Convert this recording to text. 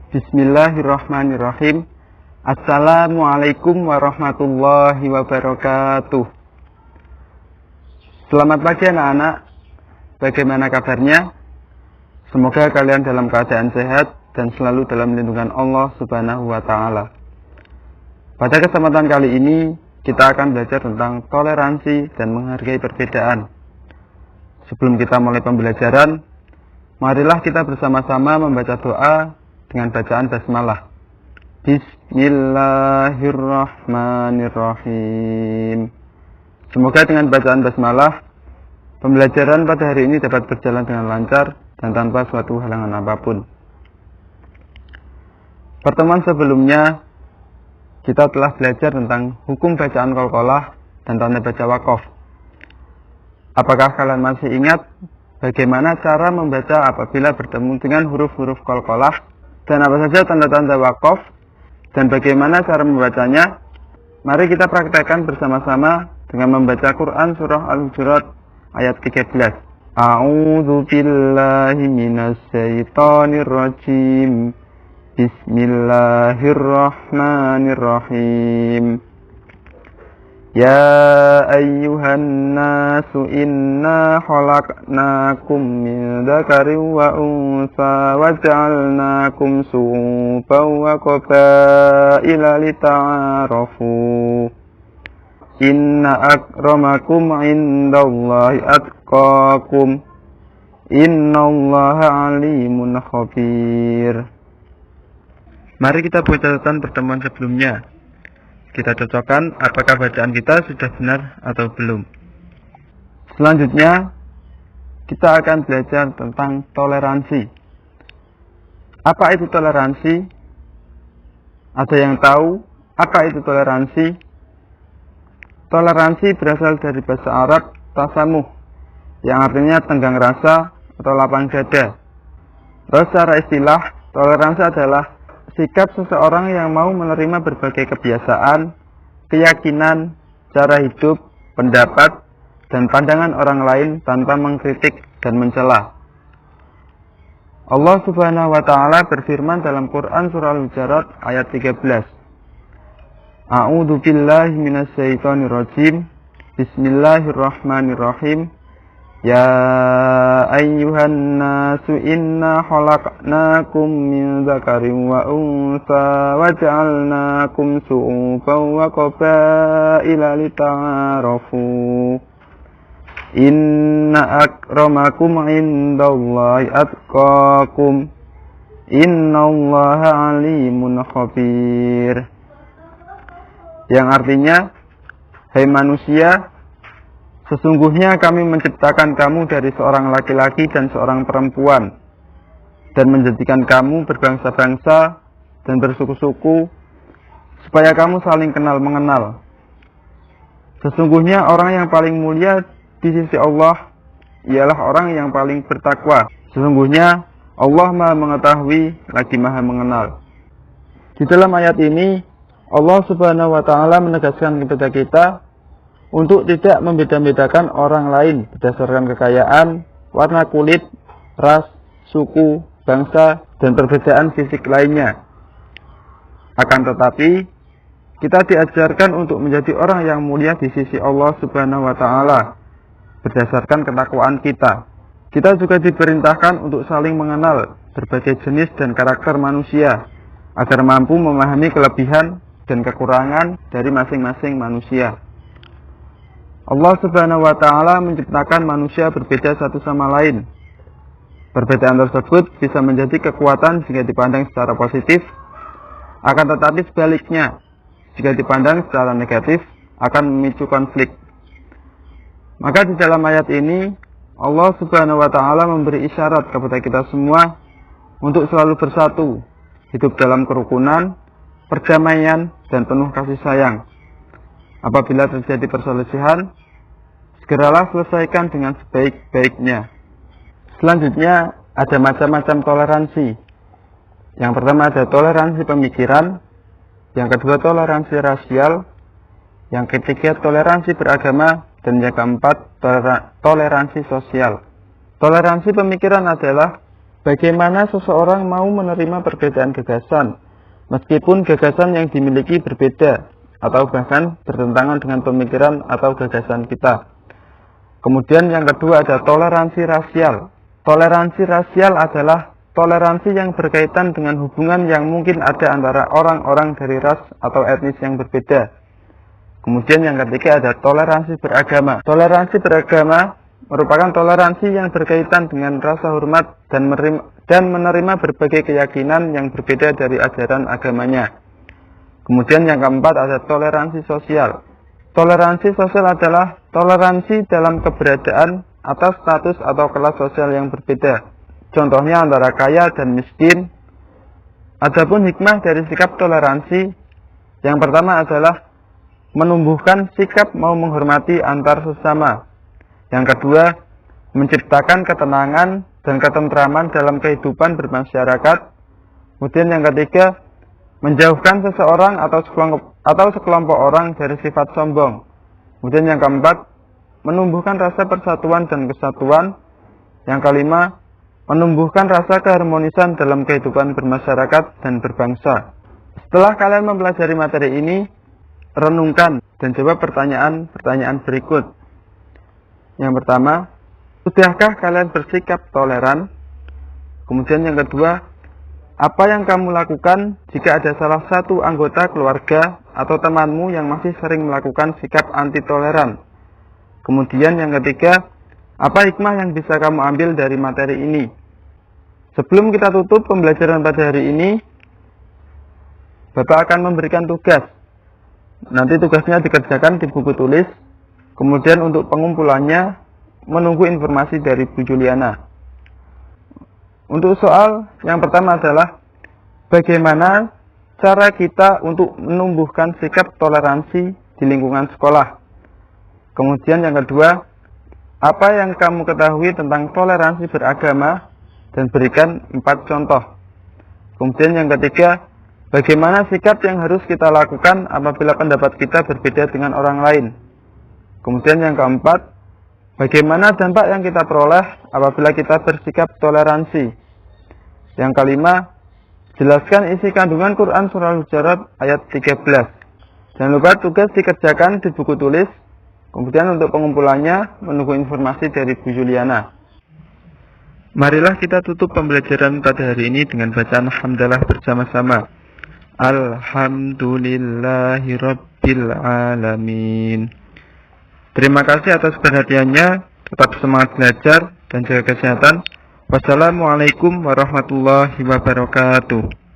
Bismillahirrahmanirrahim. Assalamualaikum warahmatullahi wabarakatuh. Selamat pagi anak-anak. Bagaimana kabarnya? Semoga kalian dalam keadaan sehat dan selalu dalam lindungan Allah Subhanahu wa Ta'ala. Pada kesempatan kali ini, kita akan belajar tentang toleransi dan menghargai perbedaan. Sebelum kita mulai pembelajaran, marilah kita bersama-sama membaca doa dengan bacaan basmalah. Bismillahirrahmanirrahim. Semoga dengan bacaan basmalah, pembelajaran pada hari ini dapat berjalan dengan lancar dan tanpa suatu halangan apapun. Pertemuan sebelumnya, kita telah belajar tentang hukum bacaan qalqalah dan tanda baca waqaf. Apakah kalian masih ingat bagaimana cara membaca apabila bertemu dengan huruf-huruf qalqalah? Dan apa saja tanda-tanda waqaf dan bagaimana cara membacanya? Mari kita praktekkan bersama-sama dengan membaca Quran surah Al-Hujurat ayat 13. A'udzu billahi minasy syaithanir rajim. Bismillahirrahmanirrahim. Ya ayyuhan nasu inna khalaqnakum min dzakarin wa untha wa ja'alnakum shu'uban wa qabaila lita'arafu. Inna akramakum 'indallahi atqakum. Innallaha 'alimun khabir. Mari kita buat catatan pertemuan sebelumnya. Kita cocokkan apakah bacaan kita sudah benar atau belum. Selanjutnya, kita akan belajar tentang toleransi. Apa itu toleransi? Ada yang tahu apa itu toleransi? Toleransi berasal dari bahasa Arab tasamuh, yang artinya tenggang rasa atau lapang dada. Terus secara istilah, toleransi adalah sikap seseorang yang mau menerima berbagai kebiasaan, keyakinan, cara hidup, pendapat, dan pandangan orang lain tanpa mengkritik dan mencela. Allah Subhanahu wa Ta'ala berfirman dalam Quran surah Al-Hujurat ayat 13. A'udzu billahi minasy syaithanir rajim. Bismillahirrahmanirrahim. Ya ayyuhan nasu inna khalaqnakum min dzakarin wa untha wa ja'alnakum shu'uban wa qabaila lita'arafu. Inna akramakum 'indallahi atqakum. Innallaha 'alimun khabir. Yang artinya, hai manusia, sesungguhnya kami menciptakan kamu dari seorang laki-laki dan seorang perempuan, dan menjadikan kamu berbangsa-bangsa dan bersuku-suku, supaya kamu saling kenal mengenal. Sesungguhnya orang yang paling mulia di sisi Allah ialah orang yang paling bertakwa. Sesungguhnya Allah Maha Mengetahui lagi Maha Mengenal. Di dalam ayat ini, Allah Subhanahu wa Ta'ala menegaskan kepada kita untuk tidak membeda-bedakan orang lain berdasarkan kekayaan, warna kulit, ras, suku, bangsa, dan perbedaan fisik lainnya. Akan tetapi, kita diajarkan untuk menjadi orang yang mulia di sisi Allah Subhanahu wa Ta'ala berdasarkan ketakwaan kita. Kita juga diperintahkan untuk saling mengenal berbagai jenis dan karakter manusia agar mampu memahami kelebihan dan kekurangan dari masing-masing manusia. Allah Subhanahu wa Ta'ala menciptakan manusia berbeda satu sama lain. Perbedaan tersebut bisa menjadi kekuatan jika dipandang secara positif, akan tetapi sebaliknya, jika dipandang secara negatif, akan memicu konflik. Maka di dalam ayat ini, Allah Subhanahu wa Ta'ala memberi isyarat kepada kita semua untuk selalu bersatu, hidup dalam kerukunan, perdamaian, dan penuh kasih sayang. Apabila terjadi perselisihan, segeralah selesaikan dengan sebaik-baiknya. Selanjutnya, ada macam-macam toleransi. Yang pertama ada toleransi pemikiran, yang kedua toleransi rasial, yang ketiga toleransi beragama, dan yang keempat toleransi sosial. Toleransi pemikiran adalah bagaimana seseorang mau menerima perbedaan gagasan, meskipun gagasan yang dimiliki berbeda, atau bahkan bertentangan dengan pemikiran atau gagasan kita. Kemudian yang kedua ada toleransi rasial. Toleransi rasial adalah toleransi yang berkaitan dengan hubungan yang mungkin ada antara orang-orang dari ras atau etnis yang berbeda. Kemudian yang ketiga ada toleransi beragama. Toleransi beragama merupakan toleransi yang berkaitan dengan rasa hormat dan menerima berbagai keyakinan yang berbeda dari ajaran agamanya. Kemudian yang keempat ada toleransi sosial. Toleransi sosial adalah toleransi dalam keberadaan atas status atau kelas sosial yang berbeda. Contohnya antara kaya dan miskin. Adapun hikmah dari sikap toleransi, yang pertama adalah menumbuhkan sikap mau menghormati antar sesama. Yang kedua, menciptakan ketenangan dan ketentraman dalam kehidupan bermasyarakat. Kemudian yang ketiga, menjauhkan seseorang atau sekelompok orang dari sifat sombong. Kemudian yang keempat, menumbuhkan rasa persatuan dan kesatuan. Yang kelima, menumbuhkan rasa keharmonisan dalam kehidupan bermasyarakat dan berbangsa. Setelah kalian mempelajari materi ini, renungkan dan jawab pertanyaan-pertanyaan berikut. Yang pertama, sudahkah kalian bersikap toleran? Kemudian yang kedua, apa yang kamu lakukan jika ada salah satu anggota keluarga atau temanmu yang masih sering melakukan sikap anti toleran? Kemudian yang ketiga, apa hikmah yang bisa kamu ambil dari materi ini? Sebelum kita tutup pembelajaran pada hari ini, Bapak akan memberikan tugas. Nanti tugasnya dikerjakan di buku tulis. Kemudian untuk pengumpulannya menunggu informasi dari Bu Juliana. Untuk soal yang pertama adalah bagaimana cara kita untuk menumbuhkan sikap toleransi di lingkungan sekolah. Kemudian yang kedua, apa yang kamu ketahui tentang toleransi beragama dan berikan 4 contoh. Kemudian yang ketiga, bagaimana sikap yang harus kita lakukan apabila pendapat kita berbeda dengan orang lain. Kemudian yang keempat, bagaimana dampak yang kita peroleh apabila kita bersikap toleransi. Yang kelima, jelaskan isi kandungan Quran Surah Al-Hujurat ayat 13. Jangan lupa tugas dikerjakan di buku tulis. Kemudian untuk pengumpulannya menunggu informasi dari Bu Juliana. Marilah kita tutup pembelajaran pada hari ini dengan bacaan hamdalah bersama-sama. Alhamdulillahirabbil alamin. Terima kasih atas perhatiannya. Tetap semangat belajar dan jaga kesehatan. Wassalamualaikum warahmatullahi wabarakatuh.